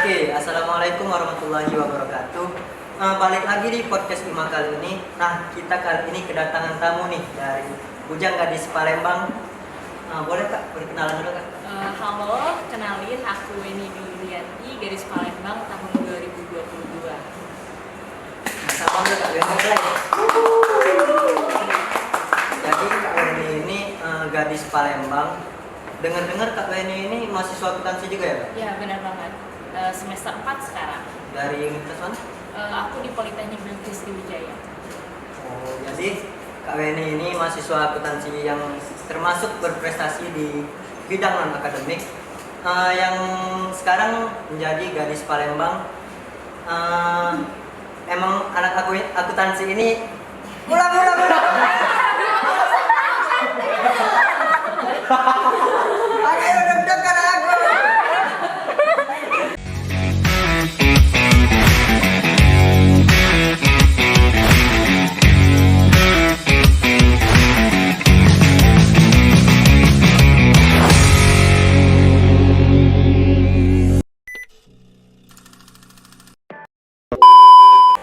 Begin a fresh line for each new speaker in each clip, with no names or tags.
Oke, assalamualaikum warahmatullahi wabarakatuh. Balik lagi di podcast Ima kali ini. Nah, kita kali ini kedatangan tamu nih dari Bujang Gadis Palembang. Boleh Kak, perkenalan dulu Kak?
Halo, kenalin aku Weni Yulianti, Gadis Palembang tahun 2022.
Sama dulu Kak Weni mulai. Jadi Kak Weni ini gadis Palembang. Dengar-dengar Kak Weni ini mahasiswa akuntansi juga ya Kak?
Ya, benar banget. Semester 4 sekarang.
Dari universitas mana?
Aku di Politeknik Negeri Sriwijaya.
Oh, jadi Kak Weni ini mahasiswa akuntansi yang termasuk berprestasi di bidang non-akademik, yang sekarang menjadi gadis Palembang. Emang anak akuntansi ini ulang. Ayo deg-degan aku.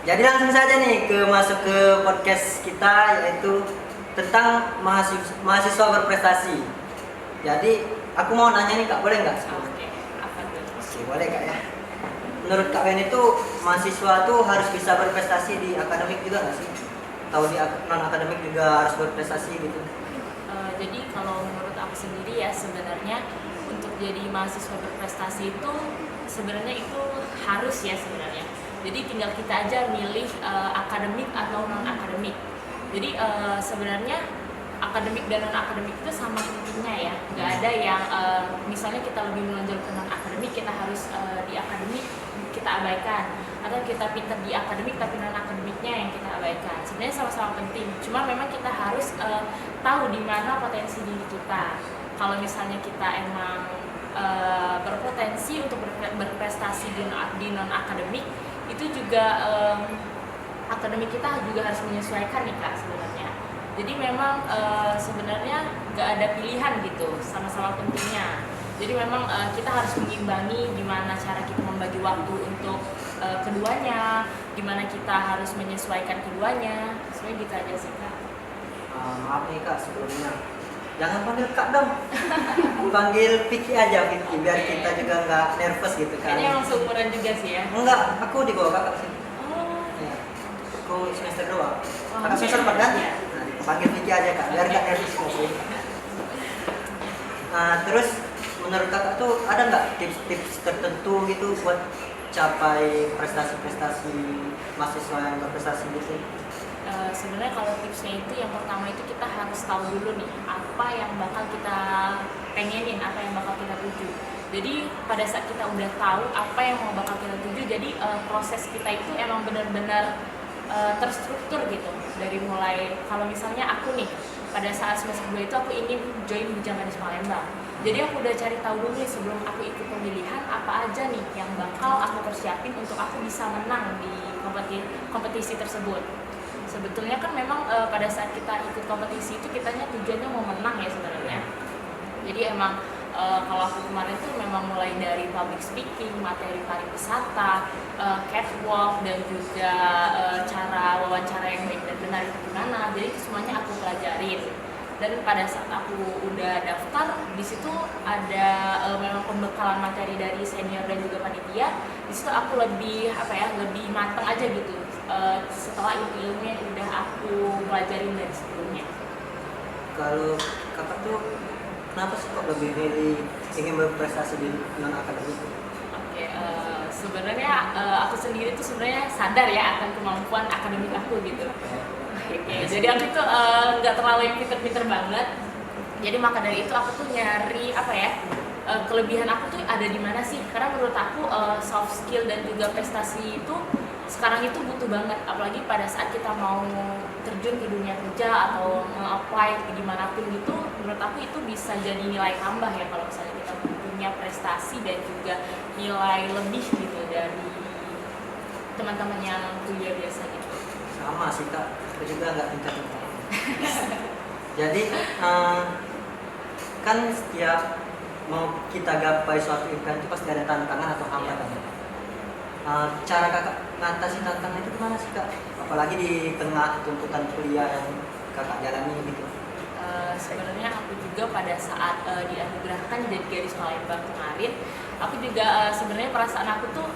Jadi langsung saja nih masuk ke podcast kita, yaitu tentang mahasiswa berprestasi. Jadi aku mau nanya nih Kak, boleh nggak?
Oke, apa tuh?
Oke, boleh Kak ya. Menurut Kak Weni itu mahasiswa tuh harus bisa berprestasi di akademik juga nggak sih? Atau di non akademik juga harus berprestasi gitu?
Jadi kalau menurut aku sendiri ya, sebenarnya untuk jadi mahasiswa berprestasi itu sebenarnya itu harus ya sebenarnya. Jadi tinggal kita aja milih akademik atau non akademik. Jadi sebenarnya akademik dan non akademik itu sama pentingnya ya. Nggak ada yang misalnya kita lebih menonjol ke non akademik, kita harus di akademik kita abaikan, atau kita pintar di akademik tapi non akademiknya yang kita abaikan. Sebenarnya sama-sama penting. Cuma memang kita harus tahu di mana potensi diri kita. Kalau misalnya kita emang berpotensi untuk berprestasi di non akademik, itu juga akademik kita juga harus menyesuaikan nih Kak sebenarnya. Jadi memang sebenarnya nggak ada pilihan gitu, sama-sama pentingnya. Jadi memang kita harus mengimbangi gimana cara kita membagi waktu untuk keduanya, gimana kita harus menyesuaikan keduanya. Sebenarnya gitu aja sih Kak.
Maaf nih Kak sebelumnya. Jangan panggil Kak dong. Panggil Vicky aja, Vicky, biar kita juga nggak nervous gitu kan.
Kayaknya emang seumuran juga sih ya.
Enggak, aku di bawah Kakak sih.
Oh.
Ya. Aku semester 2.
Oh,
Kakak semester 4 kan?
iya.
Nah, panggil Vicky aja Kak, biar nggak nervous sih. Terus menurut Kakak tuh ada nggak tips-tips tertentu gitu buat capai prestasi-prestasi mahasiswa yang berprestasi gitu?
Sebenarnya kalau tipsnya itu yang pertama itu kita harus tahu dulu nih apa yang bakal kita pengenin, apa yang bakal kita tuju. Jadi pada saat kita udah tahu apa yang mau bakal kita tuju, jadi proses kita itu emang benar-benar terstruktur gitu. Dari mulai kalau misalnya aku nih pada saat semester 2 itu aku ingin join Bujang Gadis Palembang. Jadi aku udah cari tahu dulu nih sebelum aku ikut pemilihan apa aja nih yang bakal aku persiapin untuk aku bisa menang di kompetisi tersebut. Sebetulnya kan memang pada saat kita ikut kompetisi itu kitanya tujuannya mau menang ya sebenarnya. Jadi emang kalau aku kemarin tuh memang mulai dari public speaking, materi pariwisata, catwalk, dan juga cara wawancara yang baik dan benar itu gimana. Jadi itu semuanya aku pelajarin. Dan pada saat aku udah daftar, di situ ada memang pembekalan materi dari senior dan juga panitia. Di situ aku lebih lebih matang aja gitu. Setelah ilmu yang udah aku pelajarin dari sebelumnya.
Kalau Kakak tuh kenapa sih kok lebih milih ingin berprestasi di non akademik?
Oke, sebenarnya aku sendiri tuh sebenarnya sadar ya akan kemampuan akademik aku gitu. Oke, jadi aku tuh nggak terlalu yang pinter-pinter banget. Jadi maka dari itu aku tuh nyari kelebihan aku tuh ada di mana sih? Karena menurut aku soft skill dan juga prestasi itu sekarang itu butuh banget, apalagi pada saat kita mau terjun ke dunia kerja atau nge-apply dimanapun gitu. Menurut aku itu bisa jadi nilai tambah ya kalau misalnya kita punya prestasi dan juga nilai lebih gitu dari teman-teman yang kuliah biasa gitu.
Sama sih Kak, aku juga nggak pintar-pintar. Jadi kan setiap mau kita gapai suatu impian itu pasti ada tantangan atau hambatan. Cara kakak ngatasi tantangan itu gimana sih kak? Apalagi di tengah tuntutan kuliah yang kakak jalani gitu.
Sebenarnya aku juga pada saat dianugerahkan jadi Gadis Palembang kemarin, aku juga sebenarnya perasaan aku tuh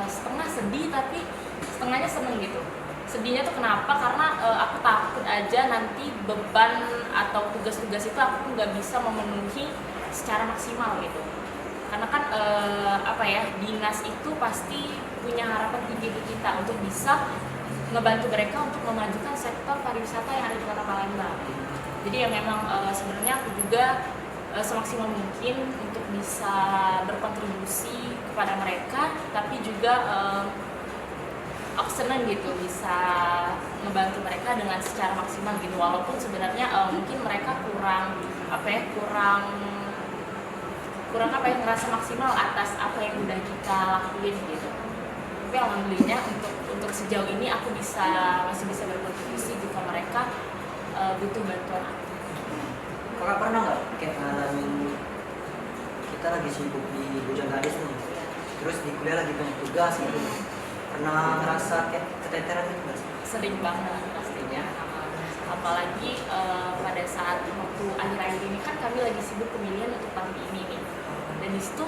setengah sedih tapi setengahnya seneng gitu. Sedihnya tuh kenapa? Karena aku takut aja nanti beban atau tugas-tugas itu aku nggak bisa memenuhi secara maksimal gitu. Karena kan apa ya, dinas itu pasti punya harapan tinggi di kita untuk bisa ngebantu mereka untuk memajukan sektor pariwisata yang ada di Kota Palembang. Jadi ya memang sebenarnya aku juga semaksimal mungkin untuk bisa berkontribusi kepada mereka, tapi juga aku senang gitu bisa ngebantu mereka dengan secara maksimal gitu, walaupun sebenarnya mungkin mereka kurang apa ya, ngerasa maksimal atas apa yang udah kita lakuin gitu. Tapi alhamdulillahnya untuk sejauh ini aku masih bisa berkontribusi jika mereka butuh bantuan aku.
Kakak pernah nggak kayak ngalamin kita lagi sibuk di Bujang Gadis nih, terus di kuliah lagi banyak tugas gitu, pernah ngerasa kayak keteteran gitu nggak sih?
Sering banget pastinya. Apalagi pada saat waktu akhir-akhir ini kan kami lagi sibuk pemilihan untuk tahun ini nih, dan di situ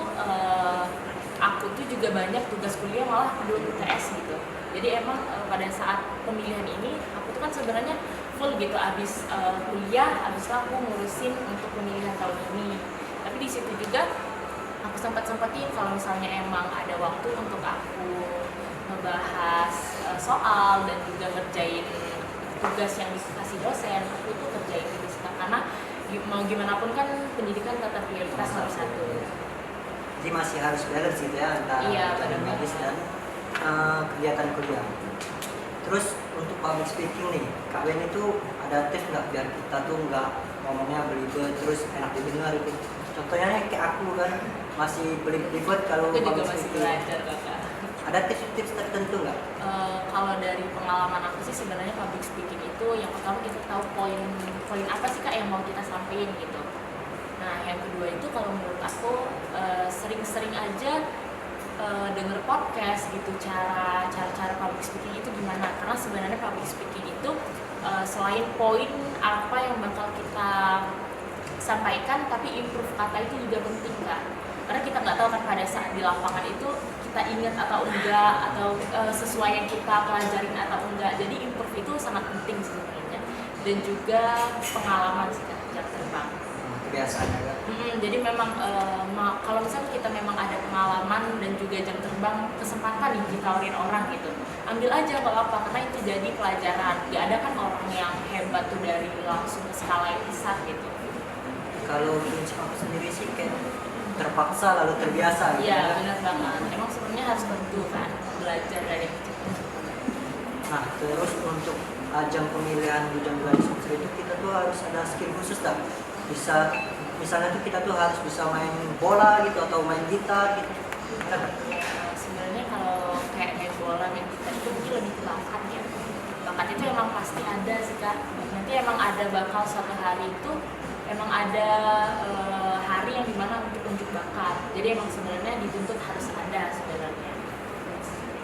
aku tuh juga banyak tugas kuliah malah belum UTS gitu. Jadi emang pada saat pemilihan ini aku tuh kan sebenarnya full gitu, abis kuliah, abis aku ngurusin untuk pemilihan tahun ini. Tapi di situ juga aku sempetin kalau misalnya emang ada waktu untuk aku ngebahas soal dan juga ngerjain tugas yang dikasih dosen, aku itu kerjain di situ karena mau gimana pun kan pendidikan tetap prioritas nomor satu.
Jadi masih harus balance gitu ya antara Bujang Gadis dan kegiatan kuliah. Terus untuk public speaking nih, Kak Ben itu ada tips nggak biar kita tuh nggak ngomongnya belibet terus enak didengar gitu? Contohnya kayak aku kan masih belibet kalau
Aku juga
public
masih
speaking.
belajar kakak.
Ada tips-tips tertentu nggak?
Kalau dari pengalaman aku sih sebenarnya public speaking itu yang pertama kita tahu poin apa sih kak yang mau kita sampaikan gitu. Nah yang kedua itu kalau menurut aku sering-sering aja denger podcast gitu, cara public speaking itu gimana, karena sebenarnya public speaking itu selain poin apa yang bakal kita sampaikan, tapi improve kata itu juga penting kan, karena kita nggak tahu kan pada saat di lapangan itu kita ingat atau enggak, atau sesuai yang kita pelajarin atau enggak. Jadi improve itu sangat penting sebenarnya, dan juga pengalaman sih kan, jam terbang.
Kebiasaan ya.
Jadi memang kalau misalnya kita memang ada pengalaman dan juga jam terbang, kesempatan nih ditawarin orang gitu, ambil aja nggak apa-apa, karena itu jadi pelajaran. Gak ada kan orang yang hebat tuh dari langsung ke skala yang besar gitu.
Kalau prinsip aku sendiri sih kayak terpaksa lalu terbiasa gitu.
Iya benar banget, emang sebenarnya harus tentu kan belajar dari kecil.
Nah terus untuk ajang pemilihan Bujang Gadis itu kita tuh harus ada skill khusus tak? Bisa misalnya tuh kita tuh harus bisa main bola gitu atau main gitar gitu. Ada nggak?
Sebenarnya kalau kayak main bola, main gitar itu mungkin lebih ke bakat ya. Bakat itu emang pasti ada sih kak. Nanti emang ada bakal suatu hari itu emang ada hari yang dimana untuk unjuk bakat. Jadi emang sebenarnya dituntut harus ada sebenarnya.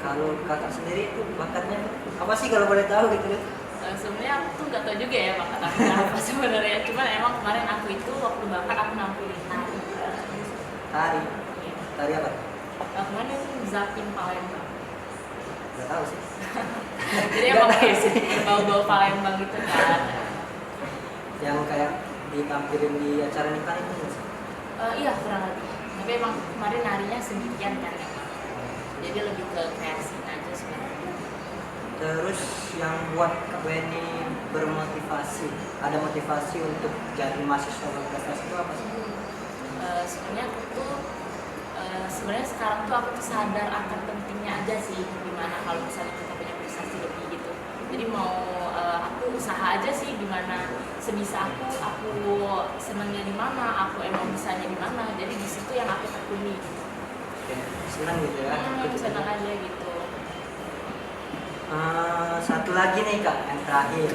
Kalau kakak sendiri tuh bakatnya apa sih kalau boleh tahu gitu deh?
Sebenarnya aku tuh nggak tahu juga ya bakat aku apa sebenarnya. Cuman emang kemarin aku itu waktu bakat aku nampilin tari.
Tari.
Iya.
Tari apa?
Kemarin Zapin Palembang.
Gak tahu sih.
Jadi emang kayak bau-bau Palembang gitu kan.
Yang kayak ditampilin di acara nikah itu nggak sih?
Iya kurang lebih. Tapi emang kemarin narinya sendirian kan emang. Jadi lebih ke kreasi aja sebenarnya.
Terus yang buat Kak Benny bermotivasi, ada motivasi untuk jadi mahasiswa berprestasi itu apa sih?
Sebenarnya aku tuh sebenarnya sekarang tuh aku tuh sadar akan pentingnya aja sih gimana kalau misalnya kita punya prestasi lebih gitu. Jadi mau aku usaha aja sih gimana sebisa aku senangnya di mana, aku emang bisanya di mana. Jadi di situ yang aku tekuni.
Senang gitu ya?
Senang aja gitu.
Satu lagi nih Kak, yang terakhir.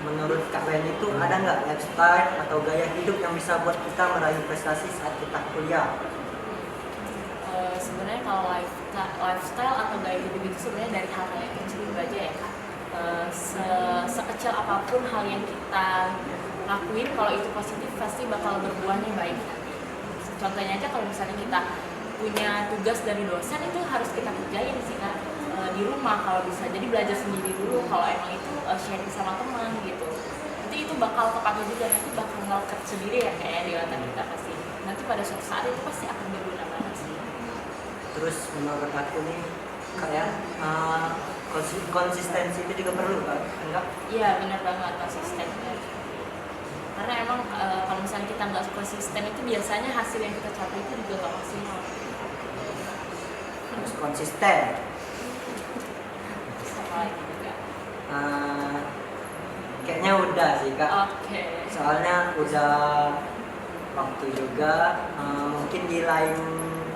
Menurut Kak Ben itu ada nggak lifestyle atau gaya hidup yang bisa buat kita meraih prestasi saat kita kuliah?
Sebenarnya kalau lifestyle atau gaya hidup itu sebenarnya dari hal-hal yang kecil aja ya Kak. Sekecil apapun hal yang kita lakuin, kalau itu positif pasti bakal berbuahnya baik nanti. Contohnya aja kalau misalnya kita punya tugas dari dosen, itu harus kita kerjain sih Kak, di rumah kalau bisa. Jadi belajar sendiri dulu, kalau emang itu sharing sama teman gitu. Nanti itu bakal kepake juga, nanti bakal ngelekat sendiri ya kayak di otak kita pasti. Nanti pada suatu saat itu pasti akan berguna banget sih.
Terus menurut aku nih kayak konsistensi itu juga perlu kan? Enggak?
Iya benar banget, konsisten. Karena emang kalau misalnya kita nggak konsisten itu biasanya hasil yang kita capai itu juga nggak maksimal.
Harus konsisten.
Sama lagi juga.
Kayaknya udah sih Kak.
Oke.
Soalnya udah waktu juga. Mungkin di lain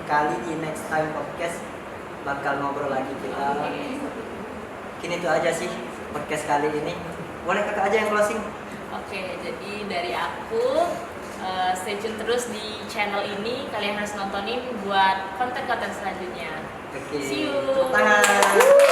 kali di next time podcast bakal ngobrol lagi kita. Mungkin itu aja sih podcast kali ini. Boleh Kakak aja yang closing?
Oke, jadi dari aku stay tune terus di channel ini. Kalian harus nontonin buat konten-konten selanjutnya.
Oke.
See you.
Tepuk tangan.